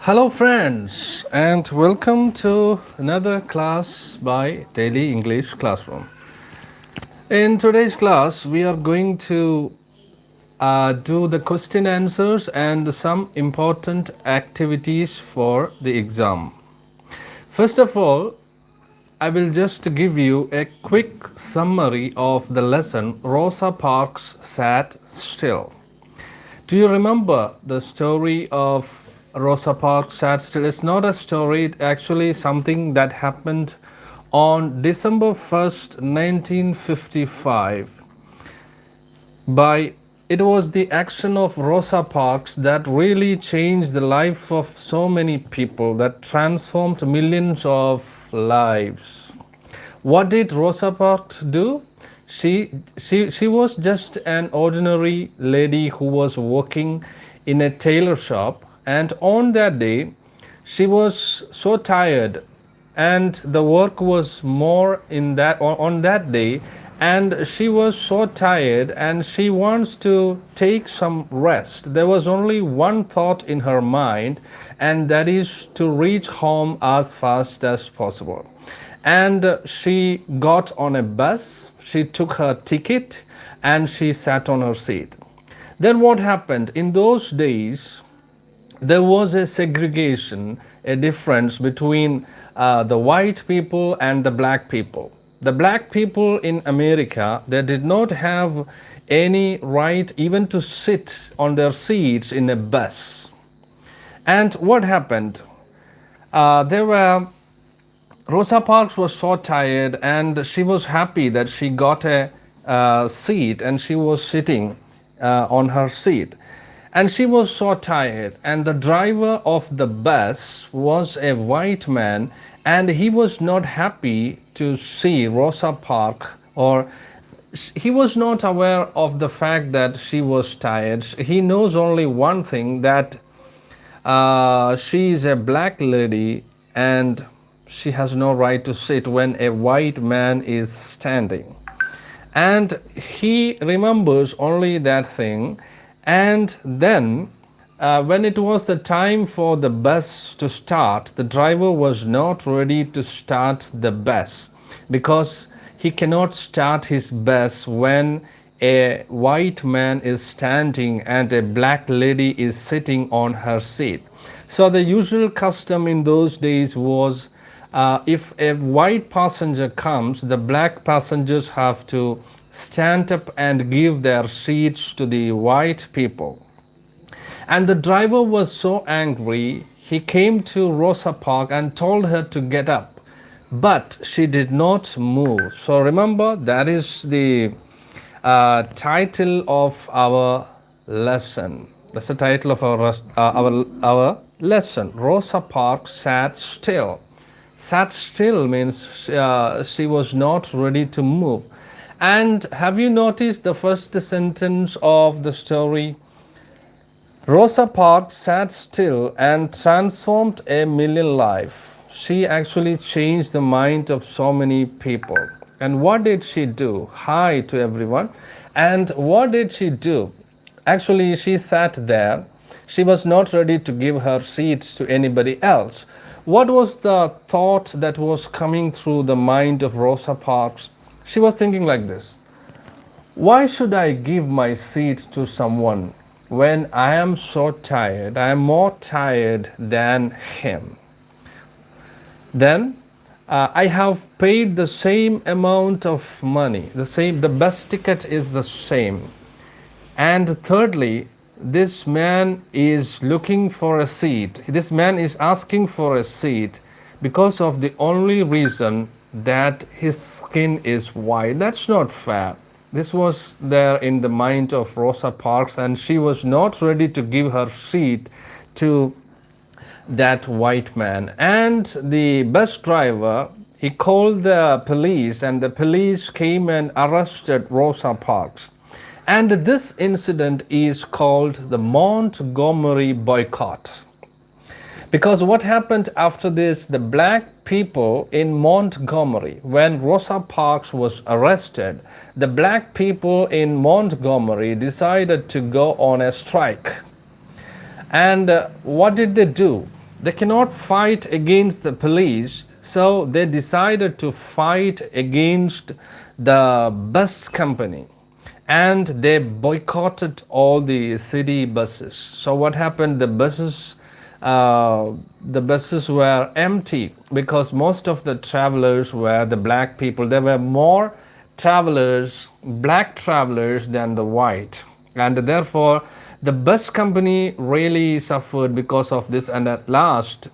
Hello, friends, and welcome to another class by Daily English Classroom. In today's class, we are going to do the question answers and some important activities for the exam. First of all, I will just give you a quick summary of the lesson Rosa Parks Sat Still. Do you remember the story of Rosa Parks Sat Still? It's not a story, it's actually something that happened on December 1st, 1955. It was the action of Rosa Parks that really changed the life of so many people, that transformed millions of lives. What did Rosa Parks do? She was just an ordinary lady who was working in a tailor shop, and on that day she was so tired, and the work was more in that on that day, and she was so tired and she wants to take some rest. There was only one thought in her mind, and that is to reach home as fast as possible. And she got on a bus, she took her ticket, and she sat on her seat. Then what happened? In those days, there was a segregation, a difference between the white people and the black people. The black people in America, they did not have any right even to sit on their seats in a bus. And what happened? There were Rosa Parks was so tired, and she was happy that she got a seat and she was sitting on her seat. And she was so tired, and the driver of the bus was a white man, and he was not happy to see Rosa Parks, or he was not aware of the fact that she was tired. He knows only one thing, that she is a black lady and she has no right to sit when a white man is standing. And he remembers only that thing. And then when it was the time for the bus to start, the driver was not ready to start the bus, because he cannot start his bus when a white man is standing and a black lady is sitting on her seat. So the usual custom in those days was, if a white passenger comes, the black passengers have to stand up and give their seats to the white people. And the driver was so angry, he came to Rosa Parks and told her to get up, but she did not move. So remember, that is the title of our lesson. That's the title of our lesson. Rosa Parks sat still. Sat still means she was not ready to move. And have you noticed the first sentence of the story? Rosa Parks sat still and transformed a million lives. She actually changed the mind of so many people. And what did she do? Hi to everyone. And what did she do? Actually, she sat there. She was not ready to give her seats to anybody else. What was the thought that was coming through the mind of Rosa Parks? She was thinking like this: why should I give my seat to someone when I am so tired? I am more tired than him. Then I have paid the same amount of money. The bus ticket is the same. And thirdly, this man is looking for a seat. This man is asking for a seat because of the only reason that his skin is white. That's not fair. This was there in the mind of Rosa Parks, and she was not ready to give her seat to that white man. And the bus driver, he called the police, and the police came and arrested Rosa Parks. And this incident is called the Montgomery Boycott. Because what happened after this, the black people in Montgomery, when Rosa Parks was arrested, the black people in Montgomery decided to go on a strike. And what did they do? They cannot fight against the police, so they decided to fight against the bus company, and they boycotted all the city buses. So what happened? The buses were empty because most of the travelers were the black people. There were more travelers, black travelers, than the white, and therefore the bus company really suffered because of this. And at last,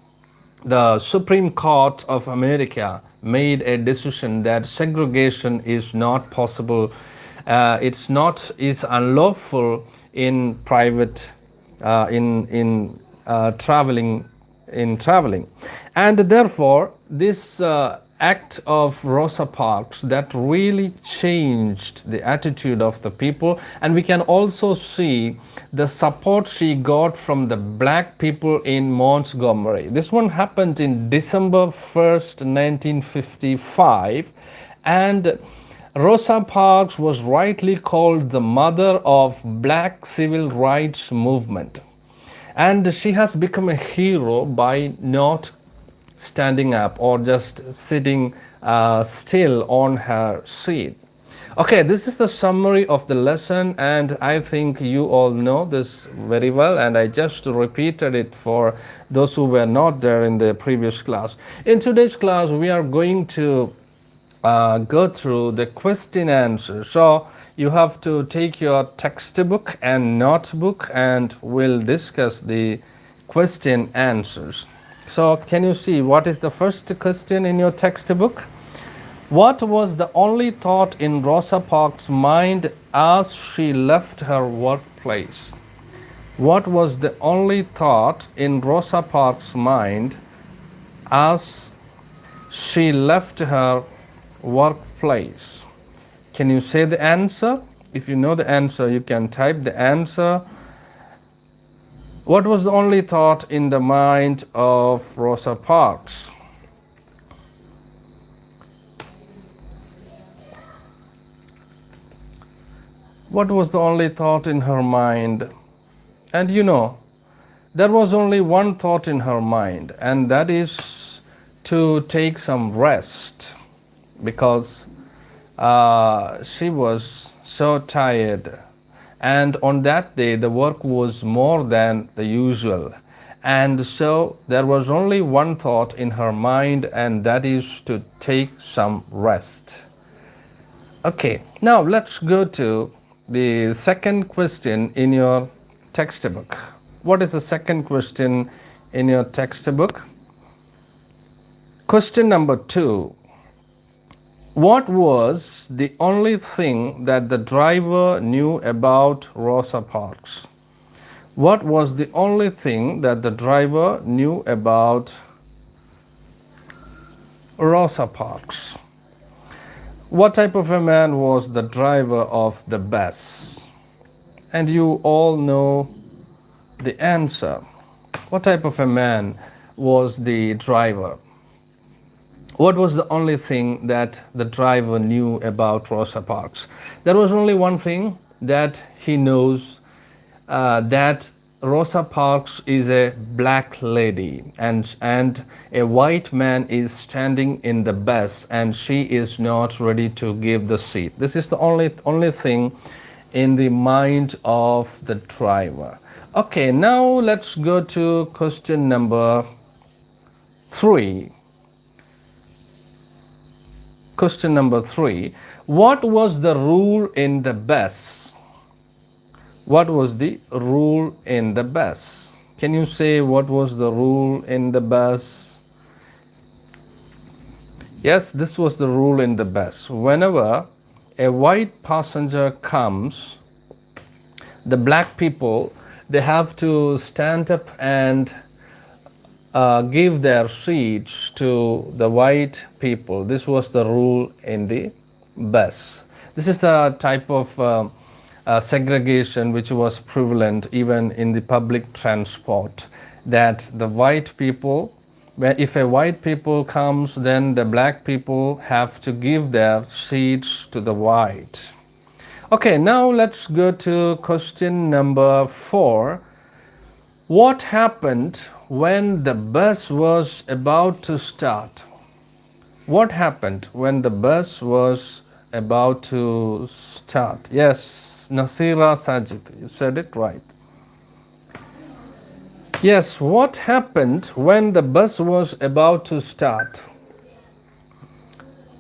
the Supreme Court of America made a decision that segregation is not possible. It's unlawful in private traveling, and therefore this act of Rosa Parks that really changed the attitude of the people. And we can also see the support she got from the black people in Montgomery. This one happened in December 1st, 1955, and Rosa Parks was rightly called the mother of black civil rights movement. And she has become a hero by not standing up or just sitting still on her seat. Okay, this is the summary of the lesson, and I think you all know this very well, and I just repeated it for those who were not there in the previous class. In today's class, we are going to go through the question answer. So you have to take your textbook and notebook, and we'll discuss the question answers. So can you see what is the first question in your textbook? What was the only thought in Rosa Parks' mind as she left her workplace? What was the only thought in Rosa Parks' mind as she left her workplace? Can you say the answer? If you know the answer, you can type the answer. What was the only thought in the mind of Rosa Parks? What was the only thought in her mind? And you know, there was only one thought in her mind, and that is to take some rest, because she was so tired. And on that day, the work was more than the usual. And so there was only one thought in her mind, and that is to take some rest. Okay, now let's go to the second question in your textbook. What is the second question in your textbook? Question number 2. What was the only thing that the driver knew about Rosa Parks? What was the only thing that the driver knew about Rosa Parks? What type of a man was the driver of the bus? And you all know the answer. What type of a man was the driver? What was the only thing that the driver knew about Rosa Parks? There was only one thing that he knows, that Rosa Parks is a black lady, and a white man is standing in the bus, and she is not ready to give the seat. This is the only thing in the mind of the driver. Okay, now let's go to question number 3. Question number 3. What was the rule in the bus? What was the rule in the bus? Can you say what was the rule in the bus? Yes, this was the rule in the bus. Whenever a white passenger comes, the black people, they have to stand up and give their seats to the white people. This was the rule in the bus. This is the type of segregation which was prevalent even in the public transport, that the white people, if a white people comes, then the black people have to give their seats to the white. Okay, now let's go to question number 4. What happened when the bus was about to start? What happened when the bus was about to start? Yes, Nasira Sajid, you said it right. Yes, what happened when the bus was about to start?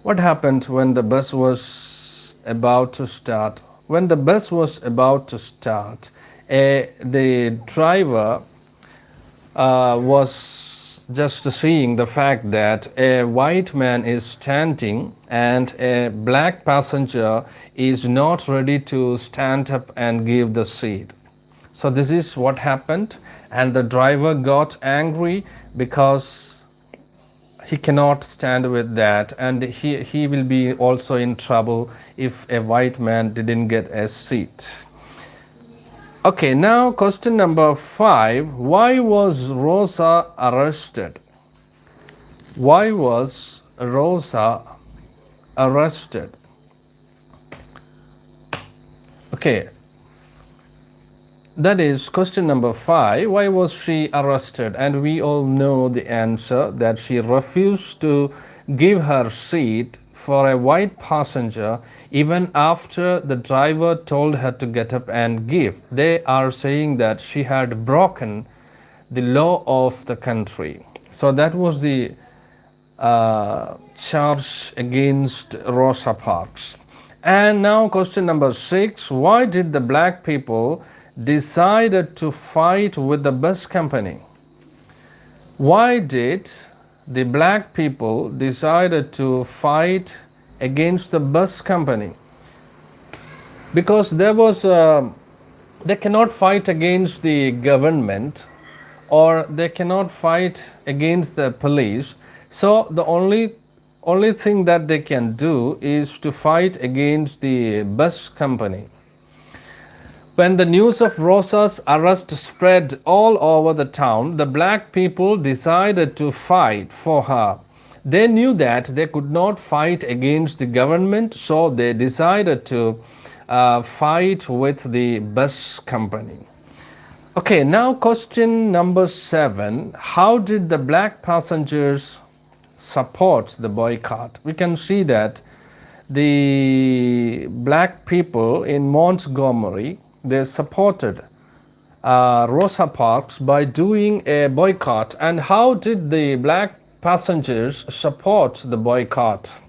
What happened when the bus was about to start? When the bus was about to start, the driver was just seeing the fact that a white man is standing and a black passenger is not ready to stand up and give the seat. So this is what happened, and the driver got angry because he cannot stand with that, and he will be also in trouble if a white man didn't get a seat. Okay, now question number 5. Why was Rosa arrested? Why was Rosa arrested? Okay, that is question number 5. Why was she arrested? And we all know the answer, that she refused to give her seat for a white passenger even after the driver told her to get up and give. They are saying that she had broken the law of the country. So that was the charge against Rosa Parks. And now question number 6. Why did the black people decided to fight with the bus company? Why did the black people decided to fight against the bus company? Because they cannot fight against the government, or they cannot fight against the police. So the only thing that they can do is to fight against the bus company. When the news of Rosa's arrest spread all over the town, the black people decided to fight for her. They knew that they could not fight against the government, so they decided to fight with the bus company. Okay, now question number 7. How did the black passengers support the boycott? We can see that the black people in Montgomery, they supported Rosa Parks by doing a boycott. And how did the black passengers support the boycott?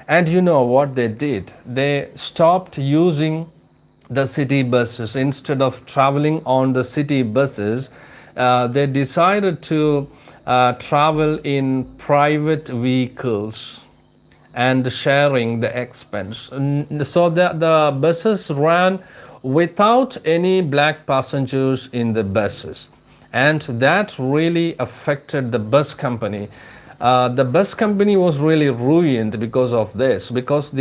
And you know what they did? They stopped using the city buses. Instead of traveling on the city buses, they decided to travel in private vehicles and sharing the expense. So the buses ran without any black passengers in the buses, and that really affected the bus company. The bus company was really ruined because of this, because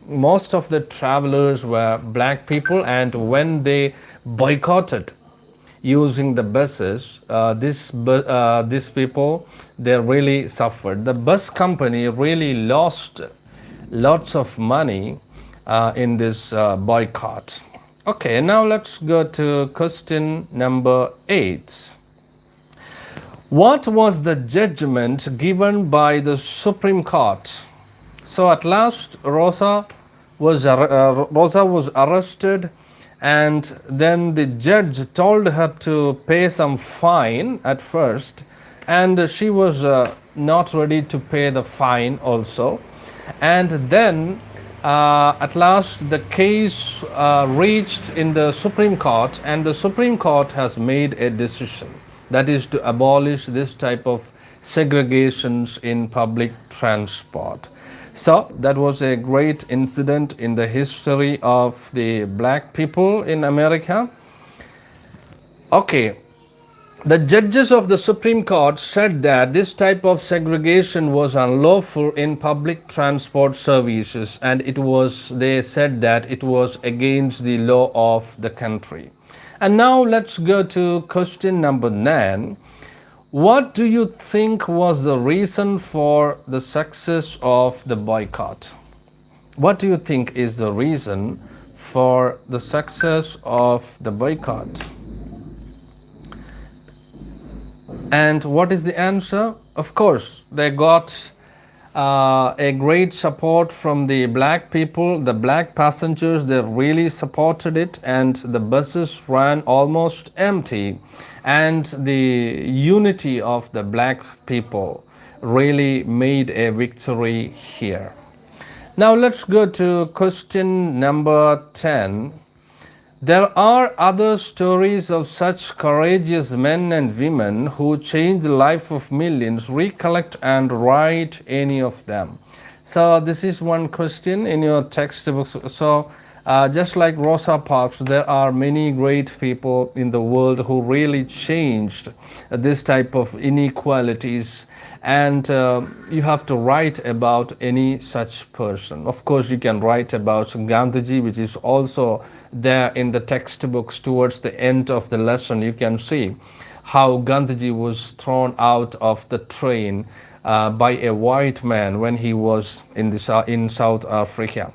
most of the travelers were black people, and when they boycotted using the buses, these people, they really suffered. The bus company really lost lots of money in this boycott. Okay, now let's go to question number 8. What was the judgment given by the Supreme Court? So at last Rosa was arrested, and then the judge told her to pay some fine at first, and she was not ready to pay the fine also. And then at last the case reached in the Supreme Court, and the Supreme Court has made a decision, that is to abolish this type of segregations in public transport. So that was a great incident in the history of the black people in America. Okay, the judges of the Supreme Court said that this type of segregation was unlawful in public transport services, and they said that it was against the law of the country. And now let's go to question number 9. What do you think was the reason for the success of the boycott? What do you think is the reason for the success of the boycott? And what is the answer? Of course, they got a great support from the black people. The black passengers, they really supported it, and the buses ran almost empty. And the unity of the black people really made a victory here. Now let's go to question number 10. There are other stories of such courageous men and women who changed the life of millions. Recollect and write any of them. So this is one question in your textbooks. So just like Rosa Parks, there are many great people in the world who really changed this type of inequalities, and you have to write about any such person. Of course, you can write about Gandhiji, which is also there in the textbooks. Towards the end of the lesson, you can see how Gandhiji was thrown out of the train by a white man when he was in South Africa.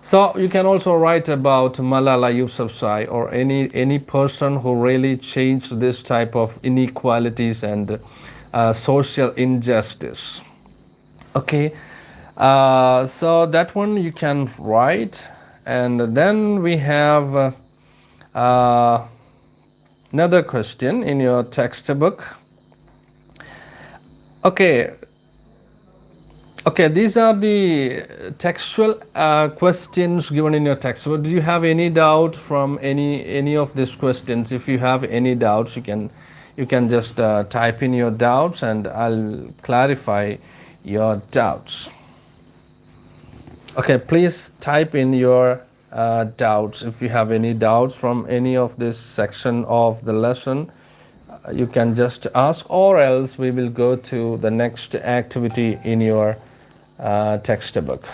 So you can also write about Malala Yousafzai, or any person who really changed this type of inequalities and social injustice. Okay, so that one you can write. And then we have another question in your textbook. Okay, these are the textual questions given in your textbook. Do you have any doubt from any of these questions? If you have any doubts, you can just type in your doubts, and I'll clarify your doubts. Okay, please type in your doubts. If you have any doubts from any of this section of the lesson, you can just ask, or else we will go to the next activity in your textbook.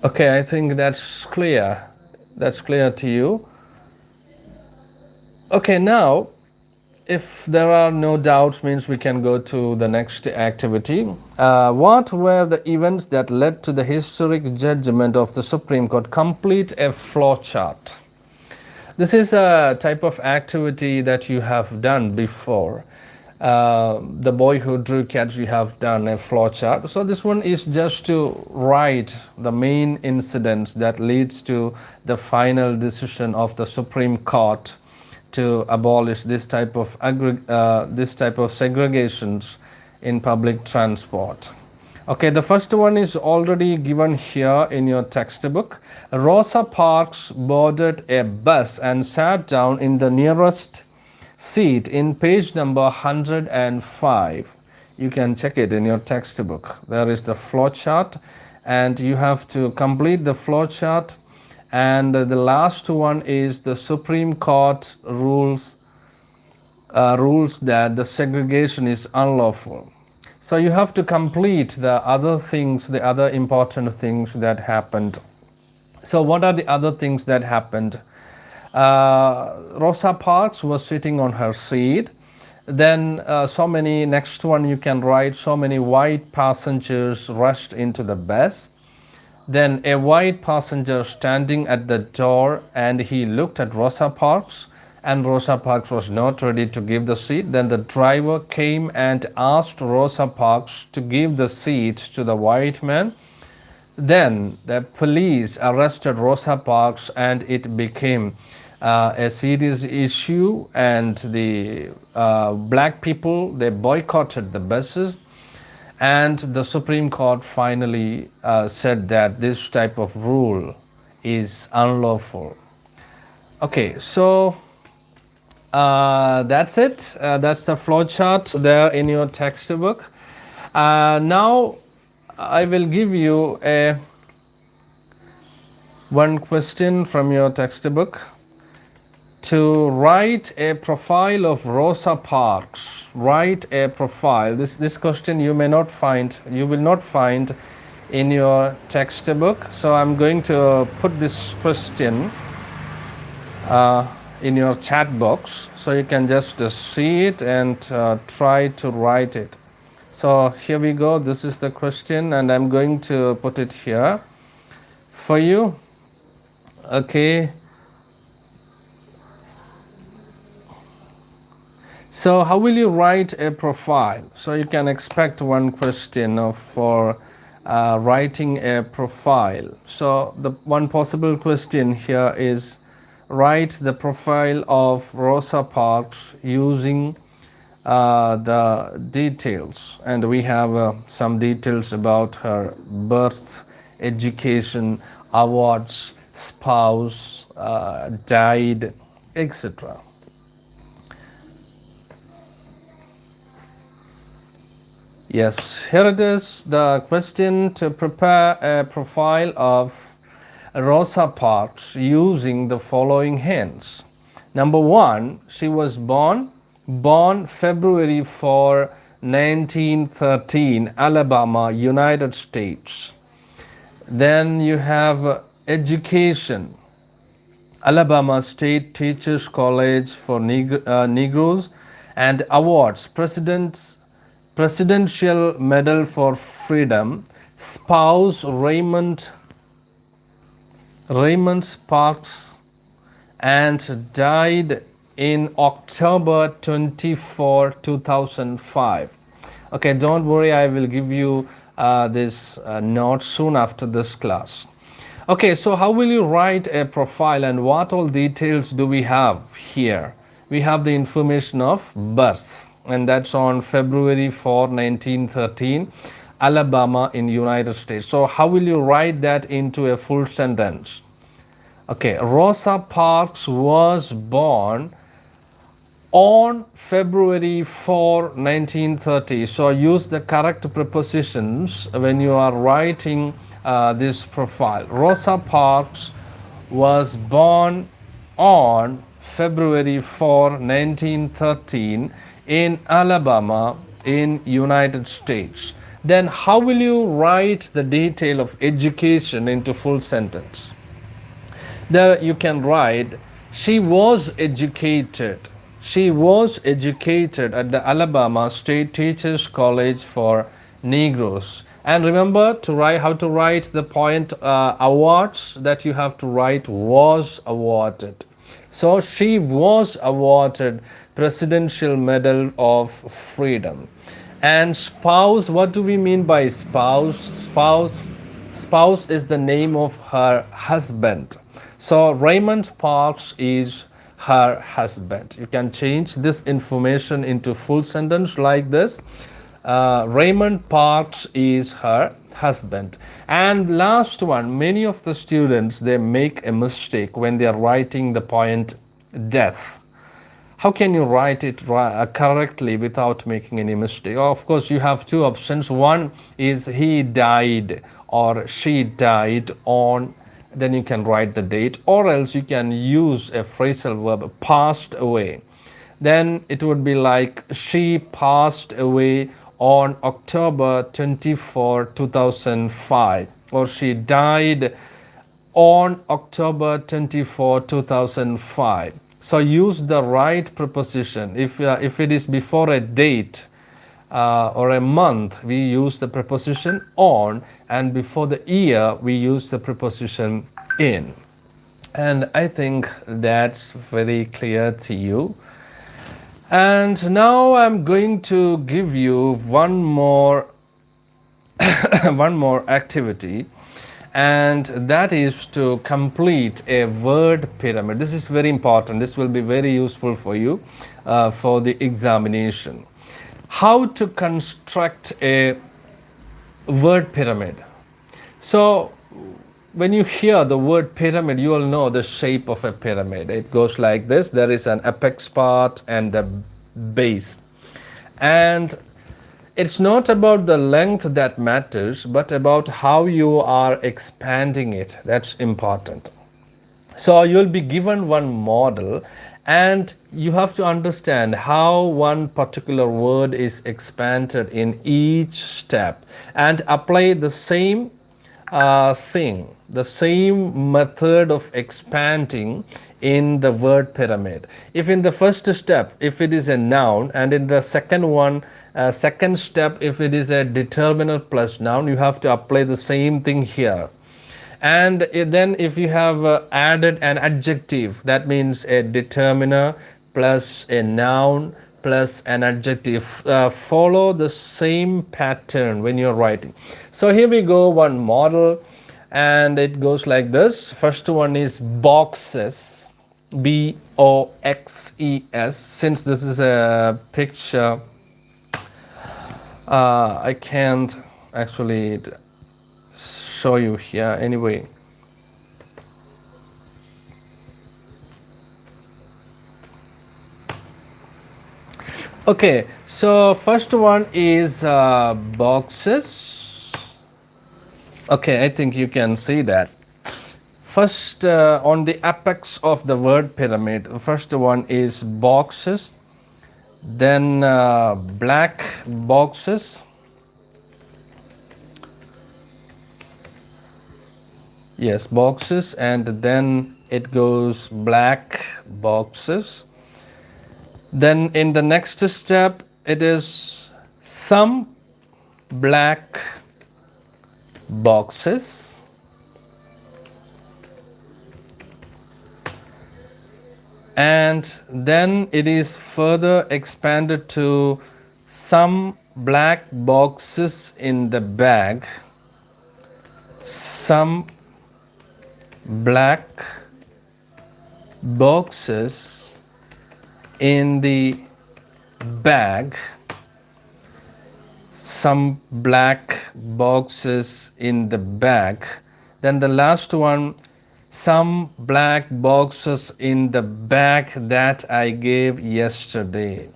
Okay, I think that's clear. That's clear to you. Okay, now if there are no doubts, means we can go to the next activity. What were the events that led to the historic judgment of the Supreme Court? Complete a flowchart. This is a type of activity that you have done before. The boy who drew cats, you have done a flowchart. So this one is just to write the main incidents that leads to the final decision of the Supreme Court to abolish this type of segregations in public transport. Okay, the first one is already given here in your textbook. Rosa Parks boarded a bus and sat down in the nearest seat in page number 105. You can check it in your textbook. There is the flowchart, and you have to complete the flowchart. And the last one is the Supreme Court rules that the segregation is unlawful. So you have to complete the other things, the other important things that happened. So what are the other things that happened? Rosa Parks was sitting on her seat. Then next one you can write, so many white passengers rushed into the bus. Then a white passenger standing at the door, and he looked at Rosa Parks, and Rosa Parks was not ready to give the seat. Then the driver came and asked Rosa Parks to give the seat to the white man. Then the police arrested Rosa Parks, and it became a serious issue, and the black people, they boycotted the buses. And the Supreme Court finally said that this type of rule is unlawful. Okay, so that's it. That's the flowchart there in your textbook. Now I will give you one question from your textbook. To write a profile of Rosa Parks. Write a profile. This question you will not find in your textbook. So I'm going to put this question in your chat box, so you can just see it and try to write it. So here we go. This is the question, and I'm going to put it here for you. Okay. So how will you write a profile? So you can expect one question for writing a profile. So the one possible question here is write the profile of Rosa Parks using the details, and we have some details about her birth, education, awards, spouse, died, etc. Yes, here it is, the question to prepare a profile of Rosa Parks using the following hints. Number one, she was born February 4, 1913, Alabama, United States. Then you have education, Alabama State Teachers College for Negroes, and awards, Presidential Medal for Freedom, spouse Raymond Sparks, and died in October 24, 2005. Okay, don't worry, I will give you this note soon after this class. Okay, so how will you write a profile and what all details do we have here? We have the information of birth, and that's on February 4, 1913, Alabama in United States. So how will you write that into a full sentence? Okay, Rosa Parks was born on February 4, 1930. So use the correct prepositions when you are writing this profile. Rosa Parks was born on February 4, 1913 in Alabama in United States. Then how will you write the detail of education into full sentence? There you can write, she was educated. She was educated at the Alabama State Teachers College for Negroes. And remember to write how to write the point awards that you have to write was awarded. So she was awarded Presidential Medal of Freedom. And spouse, what do we mean by spouse? Spouse is the name of her husband. So Raymond Parks is her husband. You can change this information into full sentence like this. Raymond Parks is her husband. And last one, many of the students, they make a mistake when they are writing the point death. How can you write it correctly without making any mistake? Of course, you have two options. One is he died or she died on, then you can write the date, or else you can use a phrasal verb, passed away. Then it would be like she passed away on October 24, 2005, or she died on October 24, 2005. So use the right preposition. If it is before a date or a month, we use the preposition on, and before the year, we use the preposition in. And I think that's very clear to you. And now I'm going to give you one more activity, and that is to complete a word pyramid. This is very important. This will be very useful for you for the examination. How to construct a word pyramid. So when you hear the word pyramid, you will know the shape of a pyramid. It goes like this. There is an apex part and the base. And it's not about the length that matters, but about how you are expanding it. That's important. So you'll be given one model, and you have to understand how one particular word is expanded in each step and apply the same thing, the same method of expanding in the word pyramid. If in the first step, if it is a noun, and in the second step, if it is a determiner plus noun, you have to apply the same thing here. And then if you have added an adjective, that means a determiner plus a noun plus an adjective. Follow the same pattern when you're writing. So here we go, one model, and it goes like this. First one is boxes, boxes. Since this is a picture, I can't actually show you here anyway. Okay, so first one is boxes. Okay, I think you can see that. First, on the apex of the word pyramid, the first one is boxes, then black boxes. Yes, boxes, and then it goes black boxes. Then in the next step, it is some black boxes. And then it is further expanded to some black boxes in the bag. Some black boxes in the bag. Some black boxes in the bag. Then the last one, some black boxes in the bag that I gave yesterday.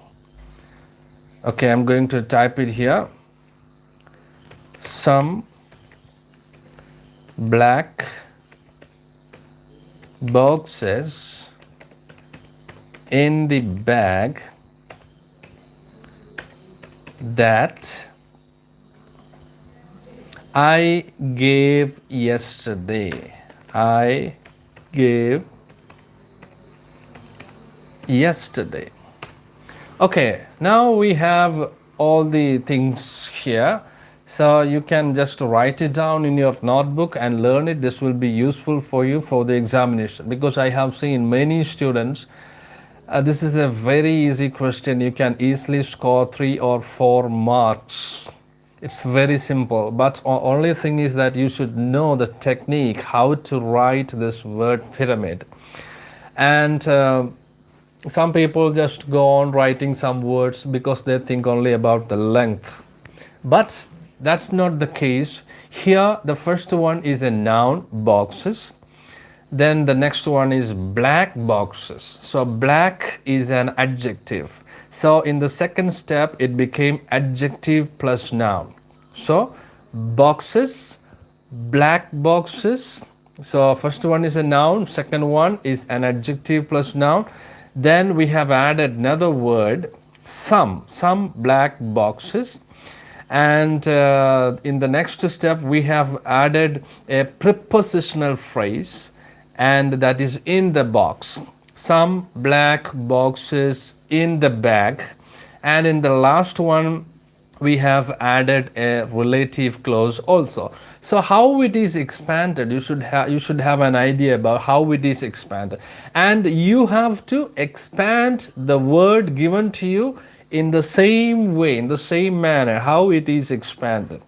Okay, I'm going to type it here. Some black boxes in the bag that I gave yesterday. I gave yesterday. Okay, now we have all the things here. So you can just write it down in your notebook and learn it. This will be useful for you for the examination, because I have seen many students. This is a very easy question. You can easily score 3 or 4 marks. It's very simple, but only thing is that you should know the technique, how to write this word pyramid. And some people just go on writing some words because they think only about the length. But that's not the case. Here, the first one is a noun, boxes. Then the next one is black boxes. So black is an adjective. So in the second step, it became adjective plus noun. So boxes, black boxes. So first one is a noun, second one is an adjective plus noun. Then we have added another word, some black boxes. And in the next step, we have added a prepositional phrase, and that is in the box. Some black boxes in the bag. And in the last one, we have added a relative clause also. So how it is expanded, you should have an idea about how it is expanded. And you have to expand the word given to you in the same way, in the same manner, how it is expanded.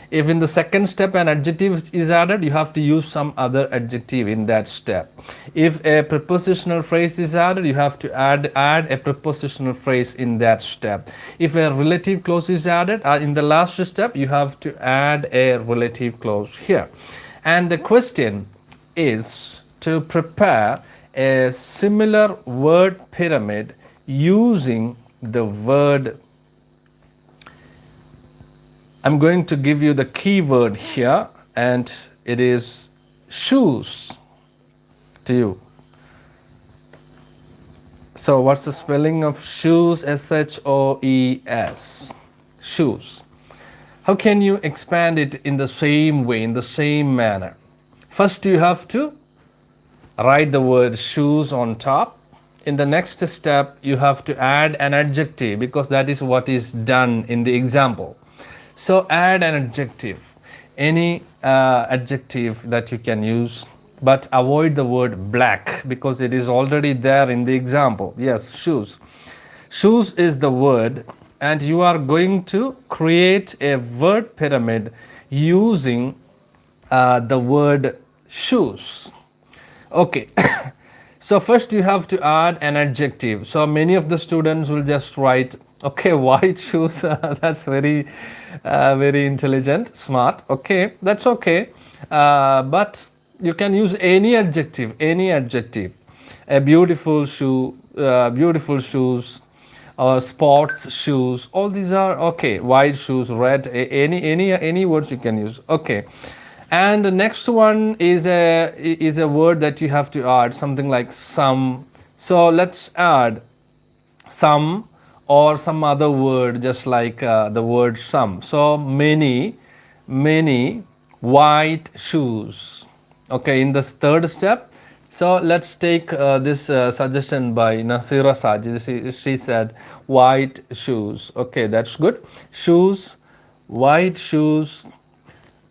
If in the second step an adjective is added, you have to use some other adjective in that step. If a prepositional phrase is added, you have to add a prepositional phrase in that step. If a relative clause is added, in the last step, you have to add a relative clause here. And the question is to prepare a similar word pyramid using the word. I'm going to give you the key word here, and it is shoes to you. So what's the spelling of shoes? S-H-O-E-S. Shoes. How can you expand it in the same way, in the same manner? First, you have to write the word shoes on top. In the next step, you have to add an adjective, because that is what is done in the example. So add an adjective, any adjective that you can use, but avoid the word black because it is already there in the example. Yes, shoes. Shoes is the word, and you are going to create a word pyramid using the word shoes. Okay. So first you have to add an adjective. So many of the students will just write, okay, white shoes. That's very intelligent, smart. Okay, that's okay. But you can use any adjective, any adjective. A beautiful shoe, beautiful shoes, or sports shoes. All these are okay. White shoes, red, any words you can use. Okay. And the next one is a word that you have to add, something like some. So let's add some or some other word just like the word some. So many white shoes. Okay, in the third step. So let's take this suggestion by Nasira Sajid. She said white shoes. Okay, that's good. Shoes, white shoes,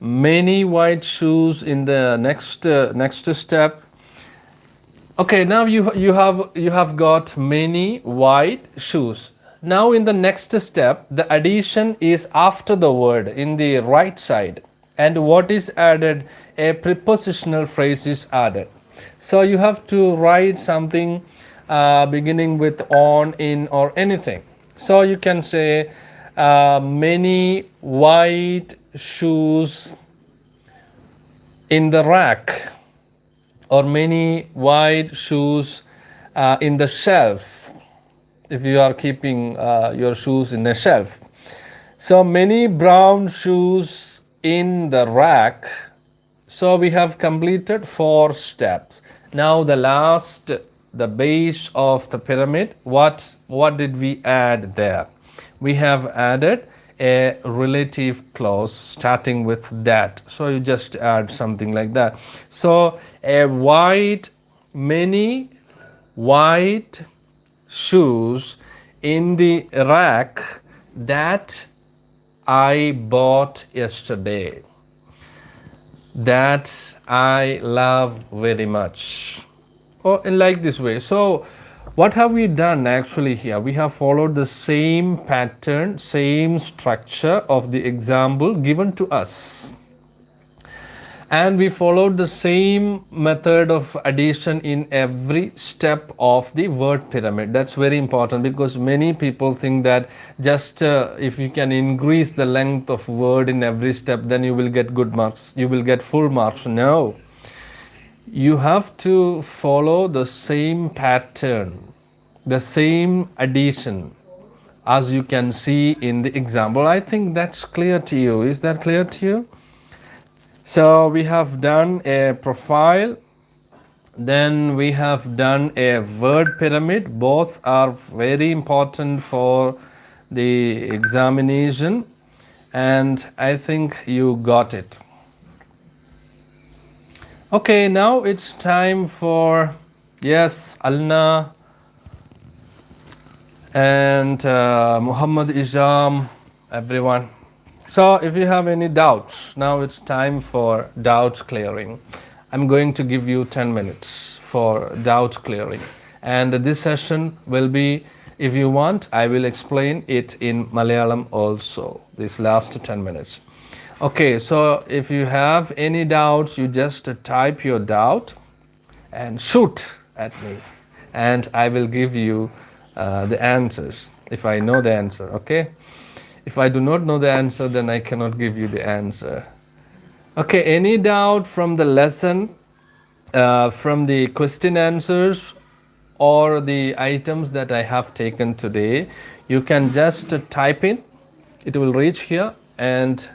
many white shoes in the next step. Okay, now you have got many white shoes. Now in the next step, the addition is after the word in the right side, and what is added? A prepositional phrase is added. So you have to write something beginning with on, in, or anything. So you can say many white shoes in the rack, or many white shoes in the shelf, if you are keeping your shoes in a shelf. So many brown shoes in the rack. So we have completed 4 steps. Now the last, the base of the pyramid, what did we add there? We have added a relative clause starting with that. So you just add something like that. So many white shoes in the rack that I bought yesterday, that I love very much, or like this way. So what have we done actually here? We have followed the same pattern, same structure of the example given to us, and we followed the same method of addition in every step of the word pyramid. That's very important, because many people think that just if you can increase the length of word in every step, then you will get good marks, you will get full marks. No, you have to follow the same pattern, the same addition, as you can see in the example. I think that's clear to you. Is that clear to you? So we have done a profile, then we have done a word pyramid. Both are very important for the examination, and I think you got it. Okay, now it's time for, yes, Alna and Muhammad Izam, everyone. So if you have any doubts, now it's time for doubt clearing. I'm going to give you 10 minutes for doubt clearing. And this session will be, if you want, I will explain it in Malayalam also, this last 10 minutes. Okay, so if you have any doubts, you just type your doubt and shoot at me, and I will give you the answers if I know the answer, okay? If I do not know the answer, then I cannot give you the answer. Okay, any doubt from the lesson, from the question answers, or the items that I have taken today, you can just type in. It will reach here. And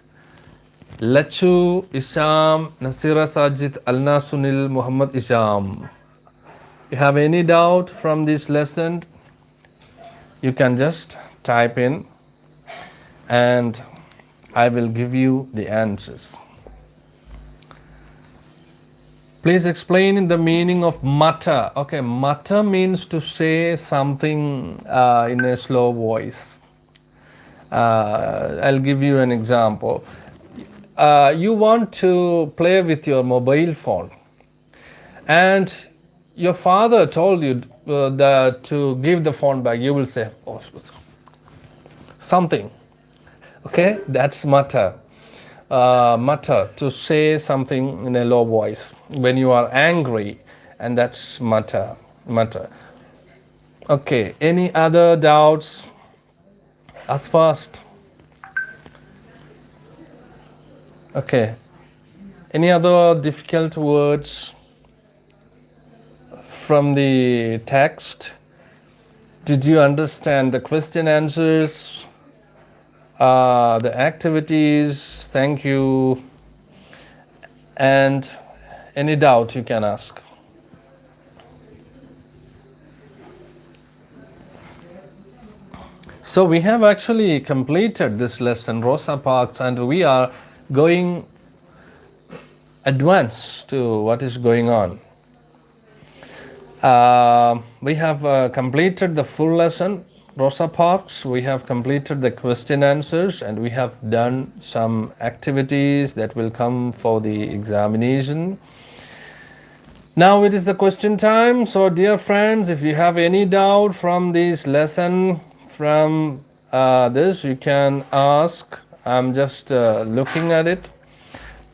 Lachu, Isham, Nasira Sajid, Alna Sunil, Muhammad Isham. You have any doubt from this lesson, you can just type in, and I will give you the answers. Please explain the meaning of mutter. Okay, mutter means to say something in a slow voice. I'll give you an example. You want to play with your mobile phone, and your father told you to give the phone back, you will say, oh, something. Okay, that's mutter. Mutter, to say something in a low voice when you are angry, and that's mutter. Mutter. Okay, any other doubts? Ask fast. Okay, any other difficult words from the text? Did you understand the question answers, the activities? Thank you. And any doubt you can ask. So we have actually completed this lesson, Rosa Parks, and we are going advance to what is going on. We have completed the full lesson, Rosa Parks. We have completed the question answers, and we have done some activities that will come for the examination. Now it is the question time. So dear friends, if you have any doubt from this lesson, from this, you can ask. I'm just looking at it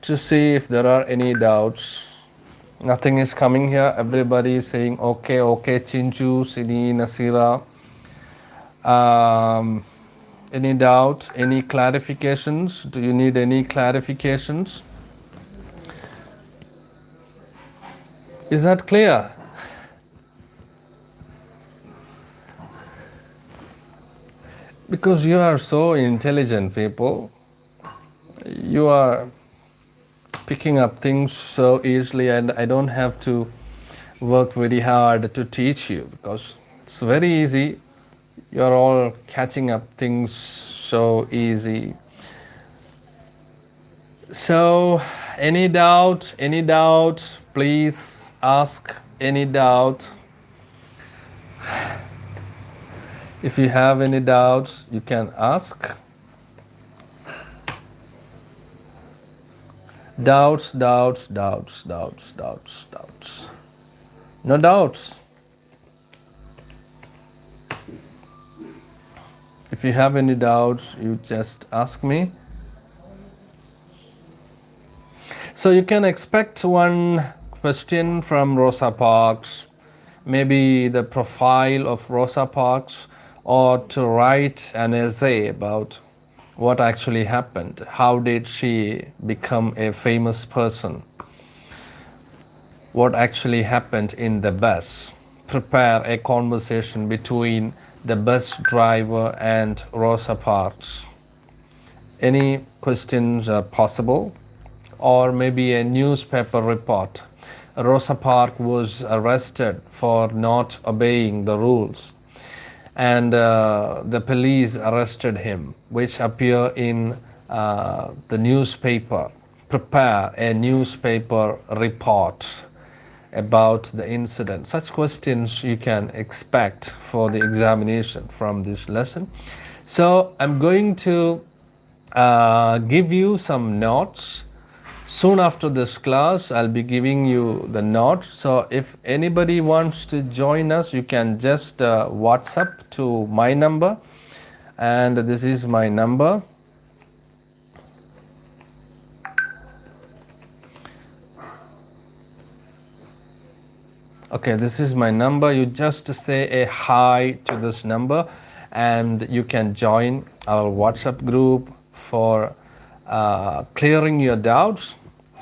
to see if there are any doubts. Nothing is coming here. Everybody is saying okay, okay. Chinchu, Sini, Nasira. Any doubt? Any clarifications? Do you need any clarifications? Is that clear? Because you are so intelligent people. You are picking up things so easily, and I don't have to work very hard to teach you because it's very easy. You're all catching up things so easy. So any doubt, please ask any doubt. If you have any doubts, you can ask. Doubts. No doubts. If you have any doubts, you just ask me. So you can expect one question from Rosa Parks, maybe the profile of Rosa Parks, or to write an essay about what actually happened. How did she become a famous person? What actually happened in the bus? Prepare a conversation between the bus driver and Rosa Parks. Any questions are possible? Or maybe a newspaper report. Rosa Parks was arrested for not obeying the rules, and the police arrested him, which appear in the newspaper. Prepare a newspaper report about the incident. Such questions you can expect for the examination from this lesson. So I'm going to give you some notes. Soon after this class, I'll be giving you the notes. So if anybody wants to join us, you can just WhatsApp to my number. And this is my number. Okay, this is my number. You just say a hi to this number, and you can join our WhatsApp group for clearing your doubts.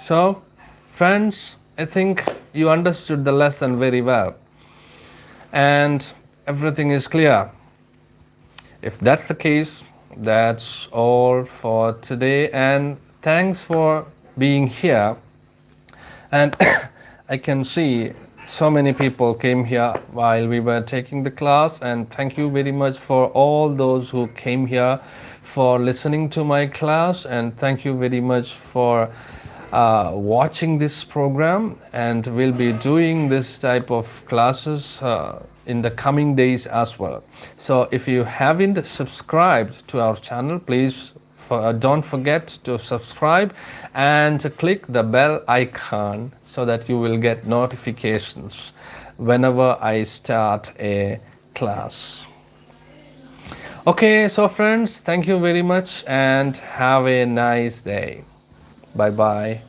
So, friends, I think you understood the lesson very well, and everything is clear. If that's the case, that's all for today, and thanks for being here. And I can see so many people came here while we were taking the class, and thank you very much for all those who came here for listening to my class, and thank you very much for watching this program, and we'll be doing this type of classes in the coming days as well. So if you haven't subscribed to our channel, please don't forget to subscribe and click the bell icon so that you will get notifications whenever I start a class. Okay, so friends, thank you very much and have a nice day. Bye bye.